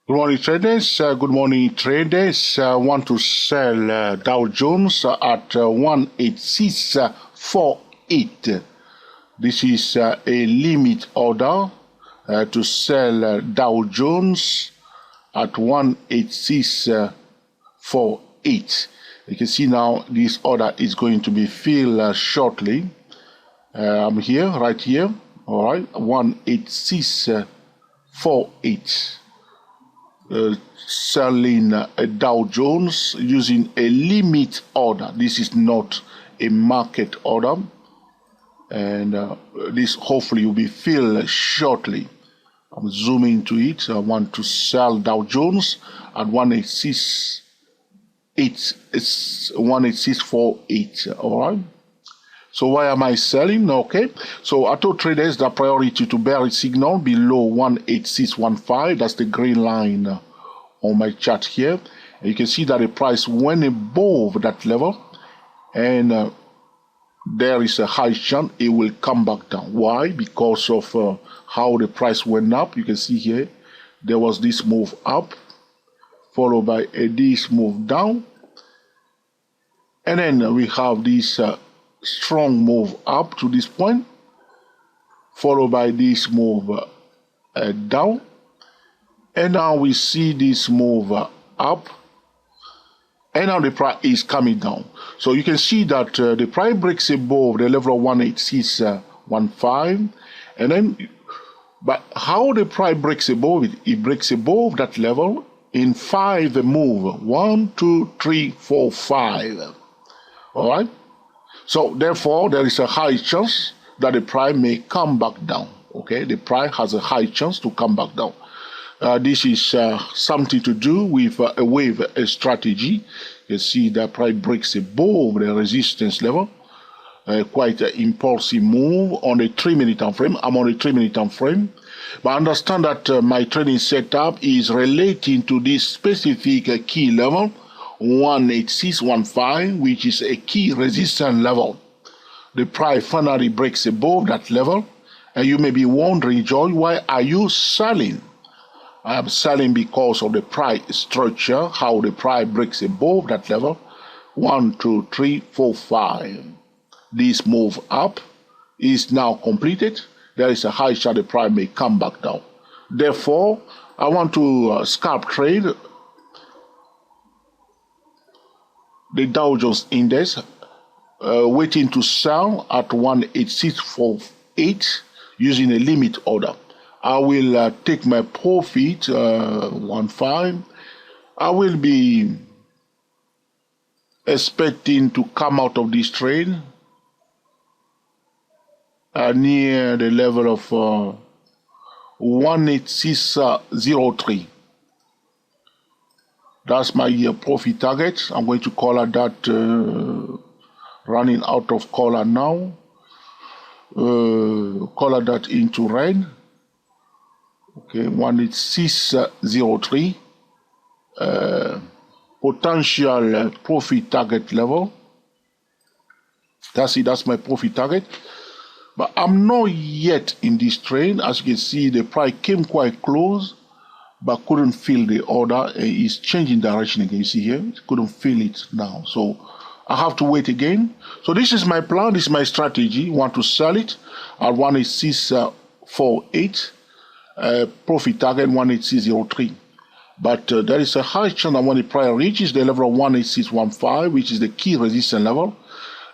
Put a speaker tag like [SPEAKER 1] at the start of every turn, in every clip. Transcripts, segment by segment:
[SPEAKER 1] Good morning, traders. Good morning, traders. Want to sell Dow Jones at 186.48. This is a limit order to sell Dow Jones at 186.48. You can see now this order is going to be filled shortly. I'm here, right here. All right, 186.48. Selling a Dow Jones using a limit order. This is not a market order, and this hopefully will be filled shortly. I'm zooming to it. I want to sell Dow Jones at 186.48. All right. So why am I selling? Okay, so I told traders the priority to bearish signal below 186.15. That's the green line on my chart here. And you can see that the price went above that level, and there is a high chance it will come back down. Why? Because of how the price went up. You can see here there was this move up, followed by this move down, and then we have this strong move up to this point, followed by this move down, and now we see this move up, and now the price is coming down. So you can see that the price breaks above the level of 186.15, and then, but how the price breaks above it? It breaks above that level in 5 move. 1, 2, 3, 4, 5. All right. So therefore, there is a high chance that the price may come back down. Okay, the price has a high chance to come back down. This is something to do with a wave strategy. You see that price breaks above the resistance level. Quite an impulsive move on the 3-minute time frame. I'm on the 3-minute time frame. But understand that my trading setup is relating to this specific key level, 186.15, which is a key resistance level. The price finally breaks above that level, and you may be wondering, Joy, why are you selling? I am selling because of the price structure, how the price breaks above that level. 1, 2, 3, 4, 5. This move up is now completed. There is a high chance the price may come back down. Therefore, I want to scalp trade the Dow Jones Index, waiting to sell at 186.48 using a limit order. I will take my profit, 1.5. I will be expecting to come out of this trade near the level of 186.03. That's my profit target. I'm going to color that, running out of color now. Color that into red. Okay, 186.03. Potential profit target level. That's it, that's my profit target. But I'm not yet in this trade. As you can see, the price came quite close, but couldn't fill the order. It's changing direction again. You see here, couldn't fill it now. So I have to wait again. So this is my plan. This is my strategy. Want to sell it at 186.48. Profit target 186.03. But there is a high chance that when the price reaches the level of 186.15, which is the key resistance level,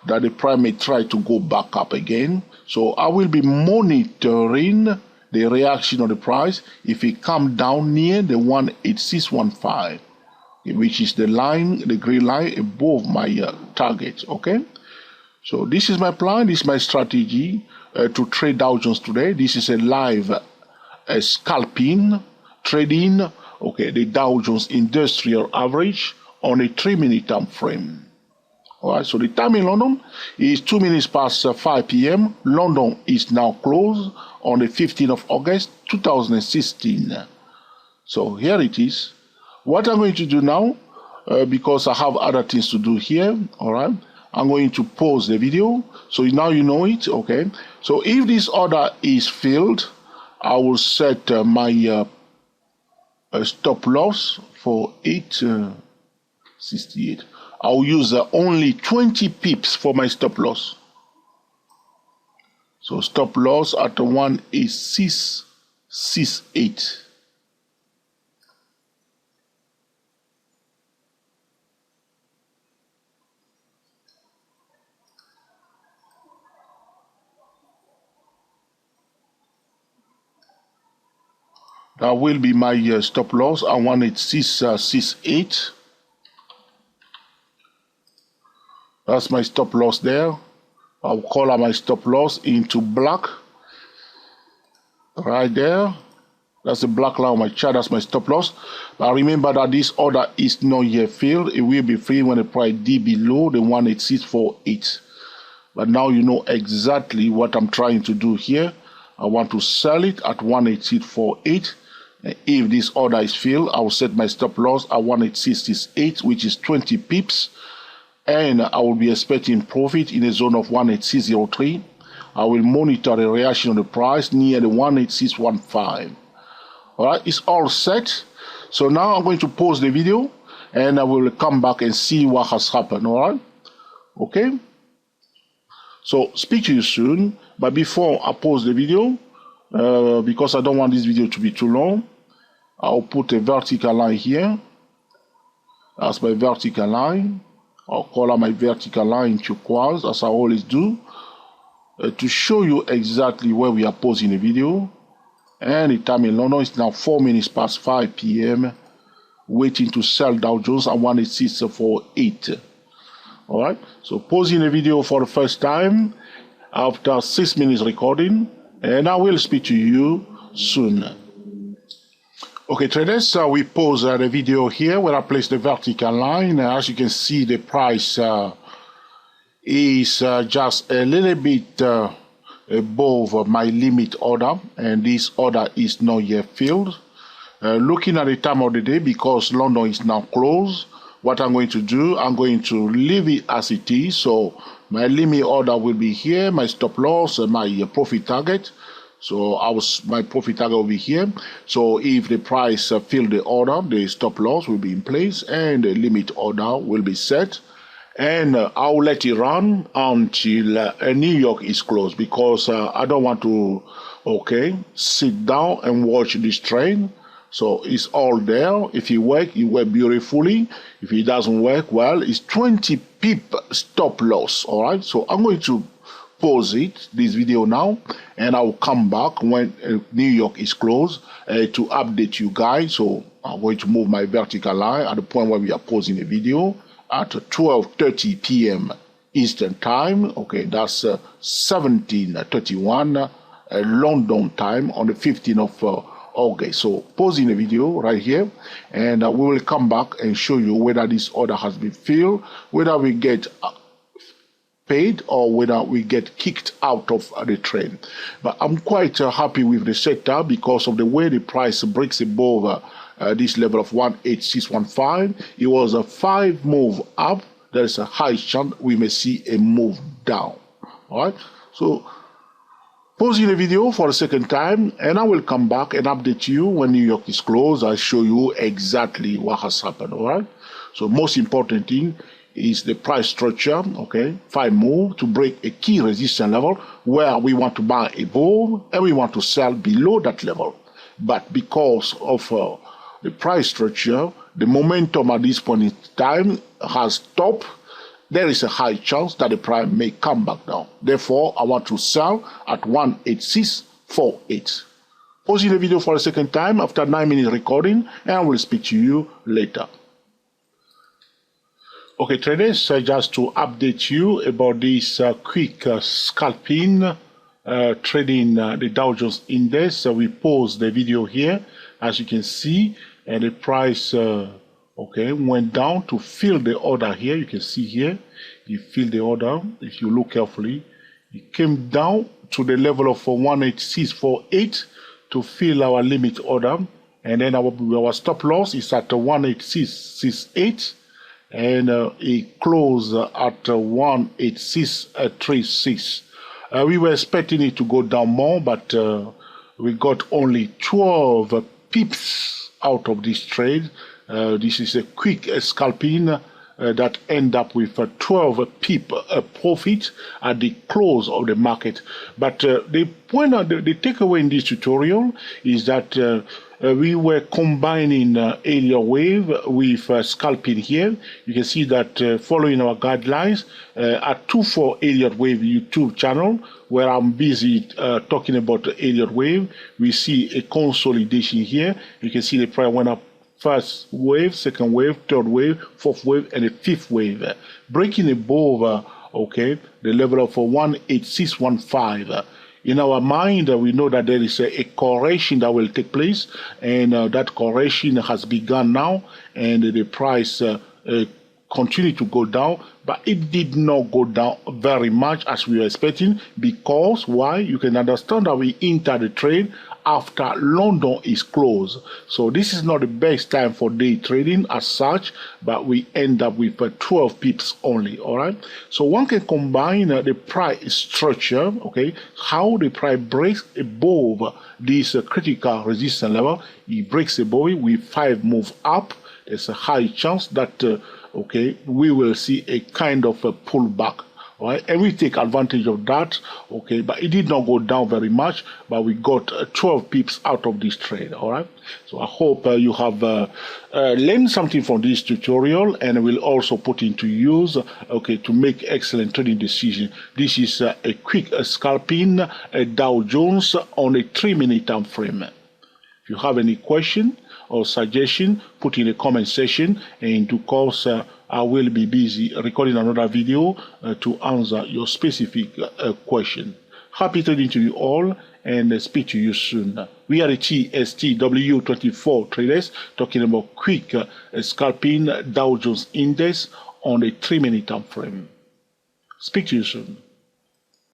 [SPEAKER 1] that the price may try to go back up again. So I will be monitoring the reaction of the price if it comes down near the 186.15, which is the line, the green line above my target. Okay, so this is my plan. This is my strategy to trade Dow Jones today. This is a live scalping trading. Okay, the Dow Jones Industrial Average on a 3-minute time frame. All right, so the time in London is 2 minutes past 5 p.m. London is now closed on the 15th of August, 2016. So here it is. What I'm going to do now, because I have other things to do here, all right, I'm going to pause the video. So now you know it, okay? So if this order is filled, I will set my a stop loss for 868. I'll use only 20 pips for my stop loss. So stop loss at 18668. That will be my stop loss at 18668. That's my stop loss there. I'll color my stop loss into black. Right there. That's the black line on my chart. That's my stop loss. But remember that this order is not yet filled. It will be filled when the price dip below the 18648. But now you know exactly what I'm trying to do here. I want to sell it at 18648. If this order is filled, I will set my stop loss at 18668, which is 20 pips. And I will be expecting profit in the zone of 18603. I will monitor the reaction of the price near the 18615. Alright, it's all set. So now I'm going to pause the video and I will come back and see what has happened. Alright? Okay? So speak to you soon. But before I pause the video, because I don't want this video to be too long, I'll put a vertical line here. That's my vertical line. I'll color my vertical line turquoise, as I always do, to show you exactly where we are pausing the video. And the time in London is now 4 minutes past 5 p.m. waiting to sell Dow Jones at 18648. Alright, so pausing the video for the first time after 6 minutes recording, and I will speak to you soon. Okay, traders, we pause the video here where I place the vertical line. As you can see, the price is just a little bit above my limit order, and this order is not yet filled. Looking at the time of the day, because London is now closed, what I'm going to do, I'm going to leave it as it is. So my limit order will be here, my stop loss, my profit target. So my profit target will be here. So if the price fill the order, the stop loss will be in place and the limit order will be set. And I'll let it run until New York is closed, because I don't want to, sit down and watch this train. So it's all there. If it works beautifully. If it doesn't work, well, it's 20 pip stop loss. All right. So I'm going to pause this video now, and I'll come back when New York is closed to update you guys. So I'm going to move my vertical line at the point where we are pausing the video at 12:30 p.m. Eastern time. Okay, that's 17:31 London time on the 15th of August. So pausing the video right here, and we will come back and show you whether this order has been filled, whether we get paid or whether we get kicked out of the trade. But I'm quite happy with the setup because of the way the price breaks above this level of 18615. It was a 5 move up. There's a high chance we may see a move down. All right, so pausing the video for a second time, and I will come back and update you when New York is closed. I'll show you exactly what has happened. All right, so most important thing is the price structure. 5 move to break a key resistance level where we want to buy above and we want to sell below that level. But because of the price structure, the momentum at this point in time has stopped. There is a high chance that the price may come back down. Therefore, I want to sell at 18648. Pausing the video for a second time after 9 minutes recording, and I will speak to you later. Okay, traders, just to update you about this quick scalping trading the Dow Jones Index. We pause the video here, as you can see, and the price went down to fill the order here. You can see here, you fill the order. If you look carefully, it came down to the level of 18648 to fill our limit order, and then our stop loss is at 18668. And it closed at 18636. We were expecting it to go down more, but we got only 12 pips out of this trade. This is a quick scalping that end up with a 12 pip profit at the close of the market. But the point, the takeaway in this tutorial is that we were combining Elliott wave with scalping here. You can see that following our guidelines at 24 Elliott wave YouTube channel, where I'm busy talking about the Elliott wave, we see a consolidation here. You can see the price went up first wave, second wave, third wave, fourth wave, and a fifth wave, breaking above the level of 18615. In our mind, we know that there is a correction that will take place, and that correction has begun now, and the price continue to go down, but it did not go down very much as we were expecting. Because why? You can understand that we enter the trade after London is closed. So this is not the best time for day trading as such, but we end up with 12 pips only. All right. So one can combine the price structure, how the price breaks above this critical resistance level. It breaks above it with 5 moves up. There's a high chance that we will see a kind of a pullback. All right, and we take advantage of that, but it did not go down very much, but we got 12 pips out of this trade. All right, so I hope you have learned something from this tutorial and will also put into use, to make excellent trading decision. This is a quick scalping Dow Jones on a 3-minute time frame. If you have any question or suggestion, put in the comment section, and in due course I will be busy recording another video to answer your specific question. Happy trading to you all, and speak to you soon. We are the TSTW24 traders talking about quick scalping Dow Jones Index on a 3-minute time frame. Speak to you soon.